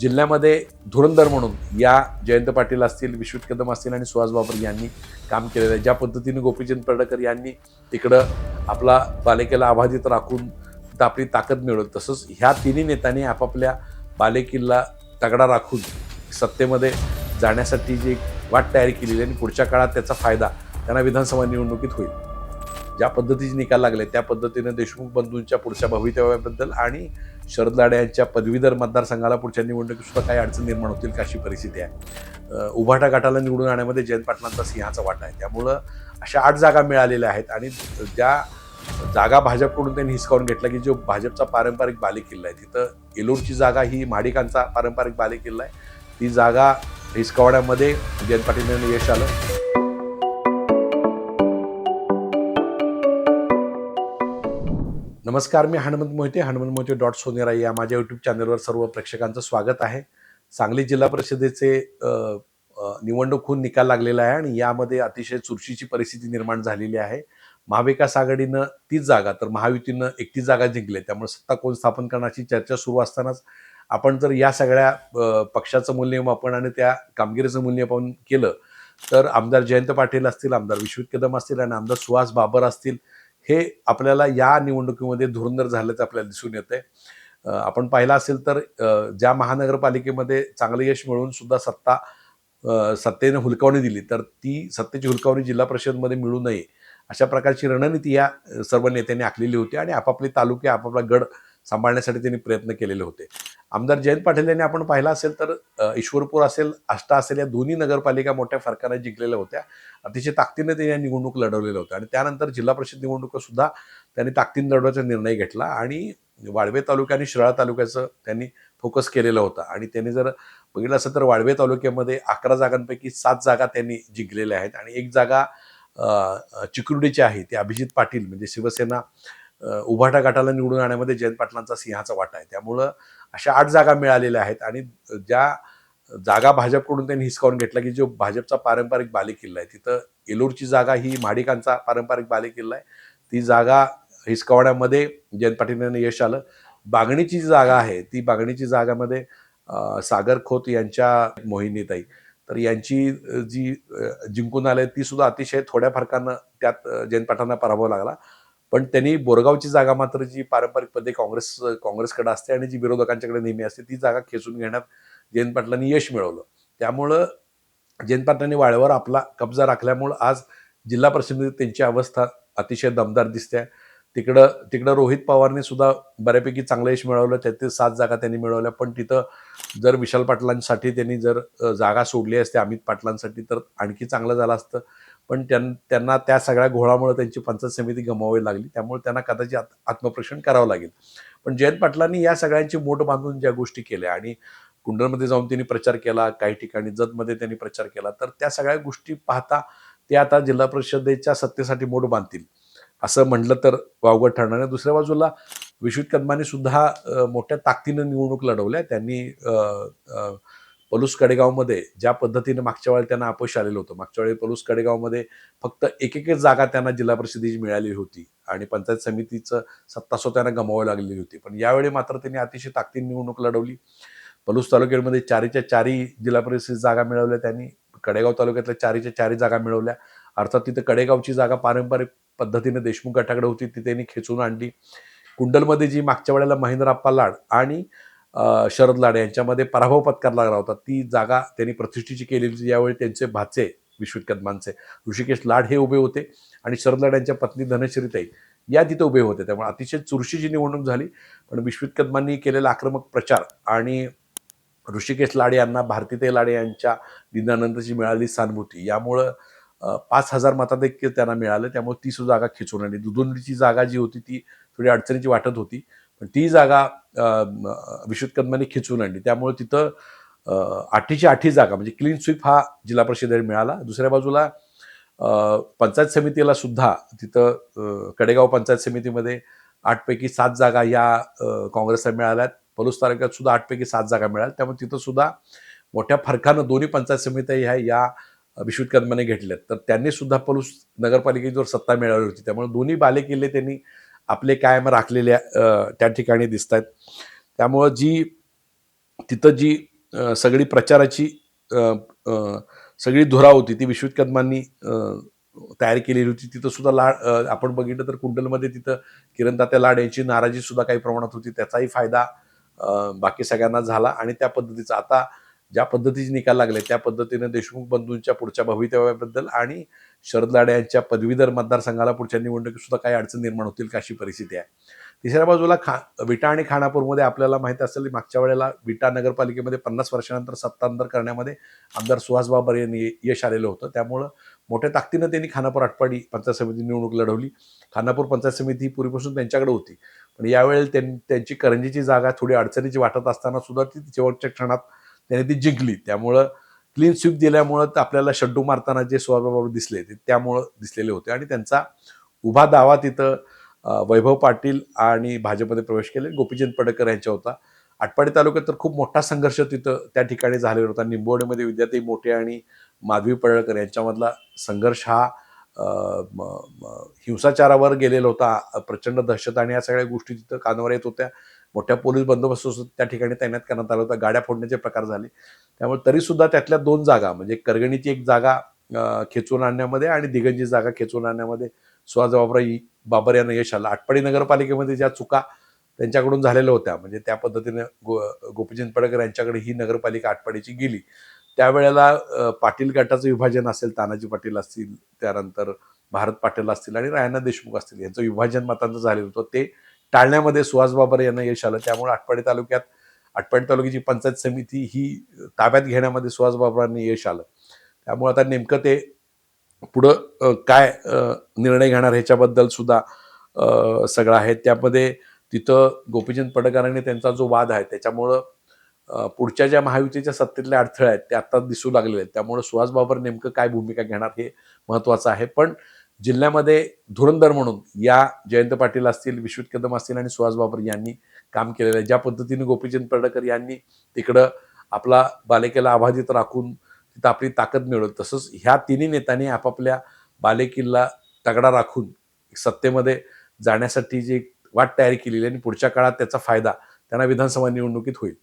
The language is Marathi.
जिल्ह्यामध्ये धुरंधर म्हणून या जयंत पाटील असतील, विश्वजित कदम असतील आणि सुहास बाबर यांनी काम केलेलं आहे. ज्या पद्धतीने गोपीचंद पडळकर यांनी तिकडं आपला बालेकिल्ला अबाधित राखून तिथं आपली ताकद मिळवली, तसंच ह्या तिन्ही नेत्यांनी आपापल्या बालेकिल्ला तगडा राखून सत्तेमध्ये जाण्यासाठी जी वाट तयारी केलेली आहे आणि पुढच्या काळात त्याचा फायदा त्यांना विधानसभा निवडणुकीत होईल. ज्या पद्धतीचे निकाल लागले त्या पद्धतीने देशमुख बंधूंच्या पुढच्या भवितव्याबद्दल आणि शरद लाडे यांच्या पदवीधर मतदारसंघाला पुढच्या निवडणुकीत सुद्धा काही अडचण निर्माण होतील का अशी परिस्थिती आहे. उभाटा गटाला निवडून आणण्यामध्ये जयंत पाटलांचा सिंहाचा वाटा आहे. त्यामुळं अशा 8 जागा मिळालेल्या आहेत आणि ज्या जागा भाजपकडून त्यांनी हिसकावून घेतला की जो भाजपचा पारंपरिक बालेकिल्ला आहे, तिथं एलूरची जागा ही महाडिकांचा पारंपरिक बालेकिल्ला आहे, ती जागा हिसकावण्यामध्ये जयंत पाटील यांना यश आलं. नमस्कार, मी हनुमंत मोहिते .सोनेरा या माझ्या यूट्यूब चॅनलवर सर्व प्रेक्षकांचं स्वागत आहे. सांगली जिल्हा परिषदेचे निवडणूक होऊन निकाल लागलेला आहे आणि यामध्ये अतिशय चुरशीची परिस्थिती निर्माण झालेली आहे. महाविकास आघाडीनं 30 जागा तर महायुतीनं 31 जागा जिंकल्या. त्यामुळे सत्ता कोण स्थापन करण्याची चर्चा सुरू असतानाच आपण जर या सगळ्या पक्षाचं मूल्यमापन आणि त्या कामगिरीचं मूल्यमापन केलं तर आमदार जयंत पाटील असतील, आमदार विश्वजित कदम असतील आणि आमदार सुहास बाबर असतील, हे आपल्याला या निवडणुकीमध्ये धुरंधर झाल्याचं आपल्याला दिसून येतंय. आपण पाहिलं असेल तर ज्या महानगरपालिकेमध्ये चांगलं यश मिळवून सुद्धा सत्तेने हुलकावणी दिली, तर ती सत्तेची हुलकावणी जिल्हा परिषदमध्ये मिळू नये अशा प्रकारची रणनीती या सर्व नेत्यांनी आखलेली होती आणि आपापले तालुके आपापला गड सांभाळण्यासाठी त्यांनी प्रयत्न केलेले होते. आमदार जयंत पाटील यांनी आपण पाहिलं असेल तर ईश्वरपूर असेल, आष्टा असेल, या दोन्ही नगरपालिका मोठ्या फरकाने जिंकलेल्या होत्या. अतिशय ताकदीने त्यांनी या निवडणूक लढवलेल्या होत्या आणि त्यानंतर जिल्हा परिषद निवडणुका सुद्धा त्यांनी ताकदीने लढवायचा निर्णय घेतला आणि वाळवे तालुका आणि शिराळा तालुक्याचं त्यांनी फोकस केलेलं होतं. आणि त्यांनी जर बघितलं असं तर वाळवे तालुक्यामध्ये 11 जागांपैकी 7 जागा त्यांनी जिंकलेल्या आहेत आणि एक जागा चिकुर्डीची आहे, ती अभिजित पाटील म्हणजे शिवसेना उभाटा गटाला निवडून आणण्यामध्ये जयंत पाटलांचा सिंहाचा वाटा आहे. त्यामुळं अशा 8 जागा मिळालेल्या आहेत आणि ज्या जागा भाजपकडून त्यांनी हिसकावून घेतला की जो भाजपचा पारंपरिक बालेकिल्ला आहे, तिथं एलूरची जागा ही महाडिकांचा पारंपरिक बालेकिल्ला आहे, ती जागा हिसकावण्यामध्ये जयंत पाटील यांना यश आलं. बागणीची जागा आहे, ती बागणीची जागामध्ये सागर खोत यांच्या मोहिनीताई तर यांची जी जिंकून आले ती सुद्धा अतिशय थोड्या फरकानं त्यात जयंत पाटलांना पराभव लागला. पण त्यांनी बोरगावची जागा मात्र जी पारंपरिक पद्धती काँग्रेसकडे असते आणि जी विरोधकांच्याकडे नेहमी असते ती जागा खेचून घेण्यात जयंत पाटलांनी यश मिळवलं. त्यामुळं जयंत पाटलांनी वाळ्यावर आपला कब्जा राखल्यामुळं आज जिल्हा परिषदेत त्यांची अवस्था अतिशय दमदार दिसते. तिकडं रोहित पवारने सुद्धा बऱ्यापैकी चांगलं यश मिळवलं, त्यातील 7 जागा त्यांनी मिळवल्या. पण तिथं जर विशाल पाटलांसाठी त्यांनी जर जागा सोडली असते अमित पाटलांसाठी तर आणखी चांगलं झालं असतं. पण त्यांना त्या सगळ्या घोळामुळे त्यांची पंचायत समिती गमवावी लागली, त्यामुळे त्यांना कदाचित आत्मप्रक्षण करावं लागेल. पण जयंत पाटलांनी या सगळ्यांची मोठ बांधून ज्या गोष्टी केल्या आणि कुंडलमध्ये जाऊन त्यांनी प्रचार केला, काही ठिकाणी जतमध्ये त्यांनी प्रचार केला, तर त्या सगळ्या गोष्टी पाहता ते आता जिल्हा परिषदेच्या सत्तेसाठी मोठ बांधतील असं म्हटलं तर वावगं ठरणार आहे. दुसऱ्या बाजूला विश्वजित कदमांनी सुद्धा मोठ्या ताकदीनं निवडणूक लढवल्या. त्यांनी पलूस कडेगावमध्ये ज्या पद्धतीने मागच्या वेळी त्यांना अपयश आलेलं होतं, मागच्या वेळी पलूस कडेगावमध्ये फक्त एक जागा त्यांना जिल्हा परिषदेची मिळाली होती आणि पंचायत समितीचं सत्ता त्यांना गमावावी लागलेली होती. पण यावेळी मात्र त्यांनी अतिशय ताकदीने निवडणूक लढवली. पलूस तालुक्यामध्ये 4च्या 4 जिल्हा परिषद जागा मिळवल्या त्यांनी. कडेगाव तालुक्यातल्या 4च्या 4 जागा मिळवल्या. अर्थात तिथं कडेगावची जागा पारंपरिक पद्धतीने देशमुख गटाकडे होती, ती त्यांनी खेचून आणली. कुंडलमध्ये जी मागच्या वेळेला महेंद्रप्पा लाड आणि शरद लाडे यांच्यामध्ये पराभव पत्करला लागला होता, ती जागा त्यांनी प्रतिष्ठेची केलेली. यावेळी त्यांचे भाचे विश्वजित कदमांचे ऋषिकेश लाड हे उभे होते आणि शरद लाड यांच्या पत्नी धनश्रीताई या तिथे उभे होते. त्यामुळे अतिशय चुरशीची निवडणूक झाली. पण विश्वजित कदमांनी केलेला आक्रमक प्रचार आणि ऋषिकेश लाडे यांना भारतीताई लाडे यांच्या निधनानंतरची मिळाली सहानुभूती यामुळं 5,000 मताधिक्य त्यांना मिळालं. त्यामुळे ती सुद्धा जागा खिचून आणली. दुधोंडीची जागा जी होती ती थोडी अडचणीची वाटत होती, पण ती जागा विश्वजित कदमांनी खिचून आणली. त्यामुळे तिथं 8ची 8 जागा म्हणजे क्लीन स्वीप हा जिल्हा परिषदेला मिळाला. दुसऱ्या बाजूला पंचायत समितीला सुद्धा तिथं कडेगाव पंचायत समितीमध्ये 8 पैकी 7 जागा या काँग्रेसला मिळाल्यात. पलूस तालुक्यात सुद्धा 8 पैकी 7 जागा मिळाल्या. त्यामुळे तिथं सुद्धा मोठ्या फरकानं दोन्ही पंचायत समिती या विश्वजित कदमाने घेतल्यात. तर त्यांनी सुद्धा पलूस नगरपालिकेवर सत्ता मिळवली होती. त्यामुळे दोन्ही बालेकिल्ले त्यांनी आपले कायम राखलेल्या त्या ठिकाणी दिसत आहेत. त्यामुळं तिथं जी सगळी प्रचाराची अ, अ, सगळी धुरा होती ती विश्वजित कदमांनी तयार केलेली होती. तिथं सुद्धा लाड आपण बघितलं तर कुंडलमध्ये तिथं किरणतात्या लाड यांची नाराजी सुद्धा काही प्रमाणात होती. त्याचाही फायदा बाकी सगळ्यांना झाला आणि त्या पद्धतीचा आता ज्या पद्धतीचे निकाल लागले त्या पद्धतीने देशमुख बंधूंच्या पुढच्या भवितव्याबद्दल आणि शरद लाड यांच्या पदवीधर मतदारसंघाला पुढच्या निवडणुकीत सुद्धा काही अडचण निर्माण होतील का अशी परिस्थिती आहे. तिसऱ्या बाजूला विटा आणि खानापूरमध्ये आपल्याला माहित असेल मागच्या वेळेला विटा नगरपालिकेमध्ये 50 वर्षानंतर सत्तांतर करण्यामध्ये आमदार सुहास बाबर यांनी यश आलेलं होतं. त्यामुळं मोठ्या ताकदीनं त्यांनी खानापूर आटपाडी पंचायत समिती निवडणूक लढवली. खानापूर पंचायत समिती ही पूर्वीपासून त्यांच्याकडे होती. पण यावेळेला त्यांची करंजीची जागा थोडी अडचणीची वाटत असताना सुद्धा ती शेवटच्या क्षणात त्यांनी ती जिंकली. त्यामुळं क्लीन स्वीप दिल्यामुळं आपल्याला शड्डू मारताना जे सुहास बाबर दिसले ते त्यामुळं दिसलेले होते आणि त्यांचा उभा दावा तिथं वैभव पाटील आणि भाजपमध्ये प्रवेश केले गोपीचंद पडळकर यांच्या होता. आटपाडी तालुक्यात तर खूप मोठा संघर्ष तिथं त्या ठिकाणी झालेला होता. निंबवडेमध्ये विद्याताई मोठे आणि माधवी पडळकर यांच्यामधला संघर्ष हा हिंसाचारावर गेलेला होता. प्रचंड दहशत आणि या सगळ्या गोष्टी तिथं कानावर येत होत्या. मोठ्या पोलीस बंदोबस्त त्या ठिकाणी तैनात करण्यात आला होता. गाड्या फोडण्याचे प्रकार झाले. त्यामुळे तरी सुद्धा त्यातल्या 2 जागा म्हणजे करगणीची एक जागा खेचून आणण्यामध्ये आणि दिगंजी जागा खेचून आणण्यामध्ये सुहास बाबर यांना यश आलं. आटपाडी नगरपालिकेमध्ये ज्या चुका त्यांच्याकडून झालेल्या होत्या म्हणजे त्या पद्धतीने गोपीचंद पडळकर यांच्याकडे ही नगरपालिका आटपाडीची गेली. त्यावेळेला पाटील गटाचं विभाजन असेल, तानाजी पाटील असतील, त्यानंतर भारत पाटील असतील आणि रायना देशमुख असतील यांचं विभाजन मतांचं झालेलं होतं. ते टाळण्यामध्ये सुहास बाबर यांना यश आलं. त्यामुळे आटपाडी तालुक्याची पंचायत समिती ही ताब्यात घेण्यामध्ये सुहास बाबरांनी यश आलं. त्यामुळे आता नेमकं ते पुढं काय निर्णय घेणार ह्याच्याबद्दल सुद्धा सगळं आहे. त्यामध्ये तिथं गोपीचंद पडळकरांनी त्यांचा जो वाद आहे त्याच्यामुळं पुढच्या ज्या महायुतीच्या सत्तेतले अडथळे आहेत ते आता दिसू लागलेले आहेत. त्यामुळे सुहास बाबर नेमकं काय भूमिका घेणार हे महत्त्वाचं आहे. पण जिल्ह्यामध्ये धुरंधर म्हणून या जयंत पाटील असतील, विश्वजित कदम असतील आणि सुहास बाबर यांनी काम केलेलं आहे. ज्या पद्धतीने गोपीचंद पडळकर यांनी तिकडं आपला बालेकिल्ला अबाधित राखून तिथं आपली ताकद मिळवली, तसंच ह्या तिन्ही नेत्यांनी आपापल्या बालेकिल्ला तगडा राखून सत्तेमध्ये जाण्यासाठी जी वाट तयारी केलेली आणि पुढच्या काळात त्याचा फायदा त्यांना विधानसभा निवडणुकीत होईल.